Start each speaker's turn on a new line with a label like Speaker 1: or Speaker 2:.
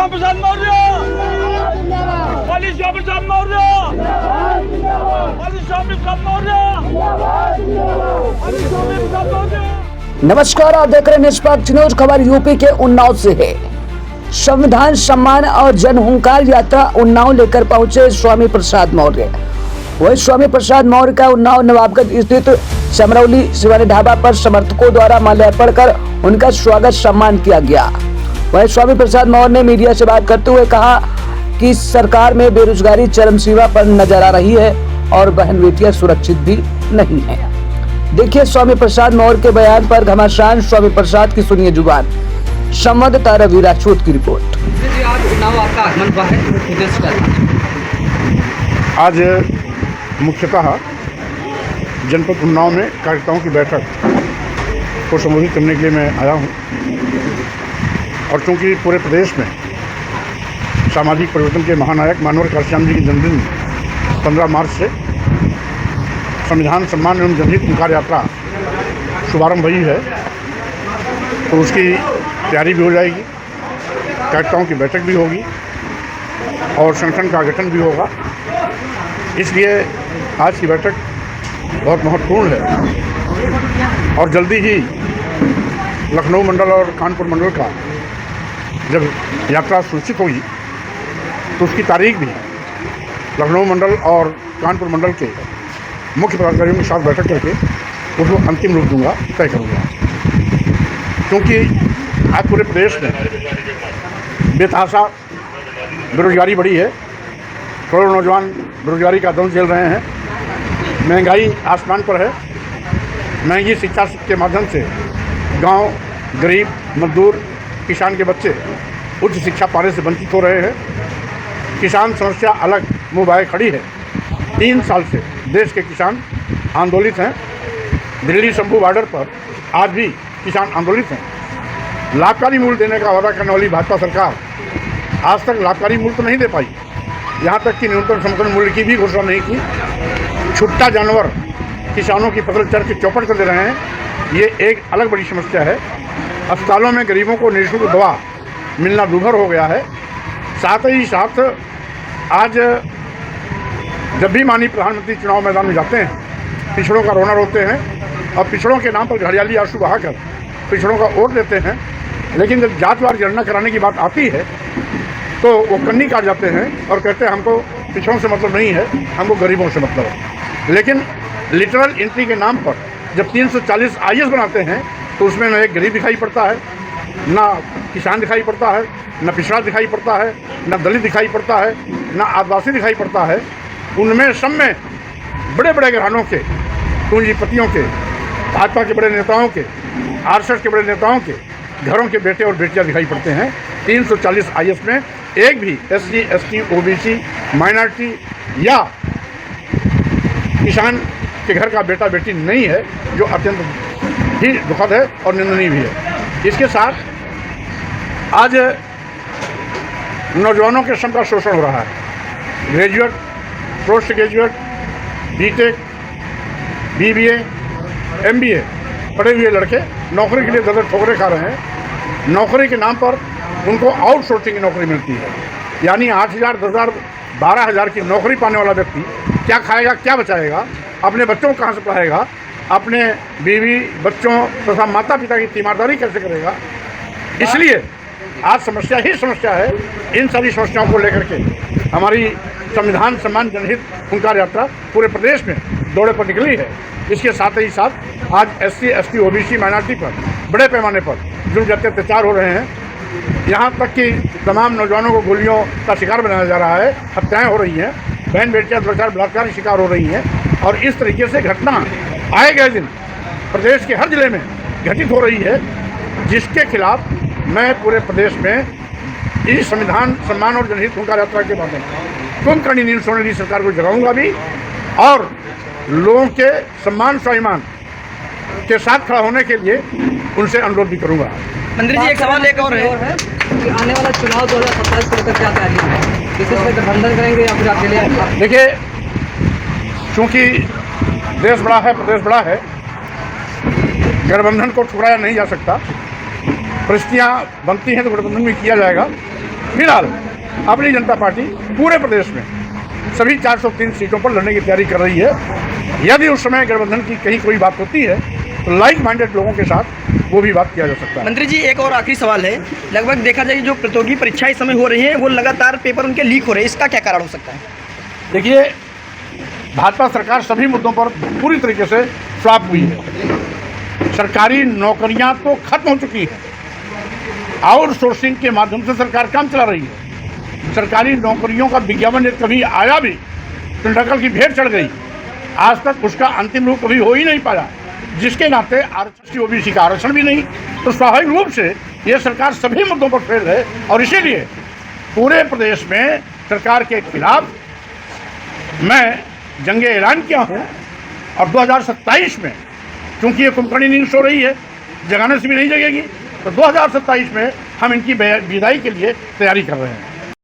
Speaker 1: श्याम प्रसाद मौर्य, श्याम प्रसाद मौर्य, श्याम प्रसाद मौर्य।
Speaker 2: नमस्कार, आप देख रहे हैं निष्पक्ष न्यूज। खबर यूपी के उन्नाव से है। संविधान सम्मान और जनहुंकार यात्रा उन्नाव लेकर पहुंचे स्वामी प्रसाद मौर्य। वही स्वामी प्रसाद मौर्य का उन्नाव नवाबगंज स्थित समरौली शिवानी ढाबा पर समर्थकों द्वारा माल्यार्पण कर उनका स्वागत सम्मान किया गया। वही स्वामी प्रसाद मौर्य ने मीडिया से बात करते हुए कहा कि सरकार में बेरोजगारी चरम सीमा पर नजर आ रही है और बहन बेटियां सुरक्षित भी नहीं है। देखिए स्वामी प्रसाद मौर्य के बयान पर घमासान स्वामी प्रसाद की सुनिए जुबान। संवाददाता रवि राजपूत की रिपोर्ट।
Speaker 3: आज मुख्यतः जनपद उन्नाव में कार्यकर्ताओं की बैठक को संबोधित करने के लिए मैं आया हूं और चूँकि पूरे प्रदेश में सामाजिक परिवर्तन के महानायक मानवर कालश्याम जी की जन्मदिन 15 मार्च से संविधान सम्मान एवं जनहित हुंकार यात्रा शुभारंभ हुई है, तो उसकी तैयारी भी हो जाएगी, कार्यकर्ताओं की बैठक भी होगी और संगठन का गठन भी होगा। इसलिए आज की बैठक बहुत महत्वपूर्ण है और जल्दी ही लखनऊ मंडल और कानपुर मंडल का जब यात्रा सुनिश्चित होगी तो उसकी तारीख भी लखनऊ मंडल और कानपुर मंडल के मुख्य पदाधिकारियों के साथ बैठक करके उसको अंतिम रूप दूंगा, तय करूंगा। क्योंकि आज पूरे प्रदेश में बेतहाशा बेरोजगारी बढ़ी है, करोड़ों नौजवान बेरोजगारी का दौर झेल रहे हैं, महंगाई आसमान पर है। महंगी शिक्षा के माध्यम से गांव, गरीब, मजदूर, किसान के बच्चे उच्च शिक्षा पाने से वंचित हो रहे हैं। किसान समस्या अलग मुँह बाए खड़ी है। 3 साल से देश के किसान आंदोलित हैं। दिल्ली शंभू बॉर्डर पर आज भी किसान आंदोलित हैं। लाभकारी मूल्य देने का वादा करने वाली भाजपा सरकार आज तक लाभकारी मूल्य तो नहीं दे पाई, यहाँ तक कि न्यूनतम समर्थन मूल्य की भी घोषणा नहीं की। छुट्टा जानवर किसानों की फसल चर के चौपट कर दे रहे हैं। ये एक अलग बड़ी समस्या है। अस्पतालों में गरीबों को निःशुल्क दवा मिलना दूभर हो गया है। साथ ही साथ आज जब भी माननीय प्रधानमंत्री चुनाव मैदान में जाते हैं, पिछड़ों का रोना रोते हैं और पिछड़ों के नाम पर घड़ियाली आंसू बहाकर पिछड़ों का वोट देते हैं। लेकिन जब जातवार जनगणना कराने की बात आती है तो वो कन्नी काट जाते हैं और कहते हैं हमको पिछड़ों से मतलब नहीं है, हमको गरीबों से मतलब है। लेकिन लिटरल एंट्री के नाम पर जब 340 IAS बनाते हैं तो उसमें न एक गरीब दिखाई पड़ता है, ना किसान दिखाई पड़ता है, न पिछड़ा दिखाई पड़ता है, न दलित दिखाई पड़ता है, न आदिवासी दिखाई पड़ता है। उनमें सब में बड़े बड़े घरानों के, पूंजीपतियों के, भाजपा के बड़े नेताओं के, RSS के बड़े नेताओं के घरों के बेटे और बेटियां दिखाई पड़ते हैं। 340 IAS में एक भी SC, ST, OBC, माइनॉरिटी या किसान के घर का बेटा बेटी नहीं है, जो अत्यंत ही दुखद है और निंदनीय भी है। इसके साथ आज नौजवानों के श्रम का शोषण हो रहा है। Graduate, post graduate, BTech, BBA, MBA पढ़े हुए लड़के नौकरी के लिए दर ठोकरें खा रहे हैं। नौकरी के नाम पर उनको आउटसोर्सिंग की नौकरी मिलती है, यानी 8,000, 10,000, 12,000 की नौकरी पाने वाला व्यक्ति क्या खाएगा, क्या बचाएगा, अपने बच्चों को कहाँ से पढ़ाएगा, अपने बीवी बच्चों तथा माता पिता की तीमारदारी कैसे करेगा। इसलिए आज समस्या ही समस्या है। इन सारी समस्याओं को लेकर के हमारी संविधान सम्मान जनहित हुंकार यात्रा पूरे प्रदेश में दौरे पर निकली है। इसके साथ ही साथ आज SC, ST, OBC, माइनॉरिटी पर बड़े पैमाने पर जुल्म अत्याचार हो रहे हैं। यहाँ तक कि तमाम नौजवानों को गोलियों का शिकार बनाया जा रहा है, हत्याएँ हो रही हैं, बहन बेटियाँ बलात्कार शिकार हो रही हैं और इस तरीके से घटना आए गए दिन प्रदेश के हर जिले में घटित हो रही है, जिसके खिलाफ मैं पूरे प्रदेश में इस संविधान सम्मान और जनहित हुंकार यात्रा के माध्यम से कुंभकर्णी नींद सोने वाली सरकार को जगाऊंगा भी और लोगों के सम्मान स्वाभिमान के साथ खड़ा होने के लिए उनसे अनुरोध भी करूंगा।
Speaker 4: मंत्री जी, एक सवाल एक और है कि आने वाला चुनाव 2027 को लेकर क्या तैयारी है? किसी से गठबंधन करेंगे या फिर अकेले?
Speaker 3: देखिए, चूँकि देश बड़ा है, प्रदेश बड़ा है, गठबंधन को ठुकराया नहीं जा सकता। परिस्थितियाँ बनती हैं तो गठबंधन भी किया जाएगा, फिलहाल अपनी जनता पार्टी पूरे प्रदेश में सभी 403 सीटों पर लड़ने की तैयारी कर रही है। यदि उस समय गठबंधन की कहीं कोई बात होती है तो लाइक माइंडेड लोगों के साथ वो भी बात किया जा सकता है।
Speaker 5: मंत्री जी, एक और आखिरी सवाल है। लगभग देखा जाए जो प्रतियोगी परीक्षाएं इस समय हो रही हैं वो लगातार पेपर उनके लीक हो रहे हैं, इसका क्या कारण हो सकता है?
Speaker 3: देखिए, भाजपा सरकार सभी मुद्दों पर पूरी तरीके से फ्लॉप हुई है। सरकारी नौकरियां तो खत्म हो चुकी है, आउटसोर्सिंग के माध्यम से सरकार काम चला रही है। सरकारी नौकरियों का विज्ञापन यदि कभी आया भी तो नकल की भेंट चढ़ गई। आज तक उसका अंतिम रूप कभी हो ही नहीं पाया, जिसके नाते आरक्षण ओबीसी का आरक्षण भी नहीं। तो स्वाभाविक रूप से ये सरकार सभी मुद्दों पर फेल है और इसीलिए पूरे प्रदेश में सरकार के खिलाफ मैं जंगे ऐलान किया हूँ। और 2027 में क्योंकि ये कुंभकर्णी नींद सो रही है, जगाने से भी नहीं जगेगी, तो 2027 में हम इनकी विदाई के लिए तैयारी कर रहे हैं।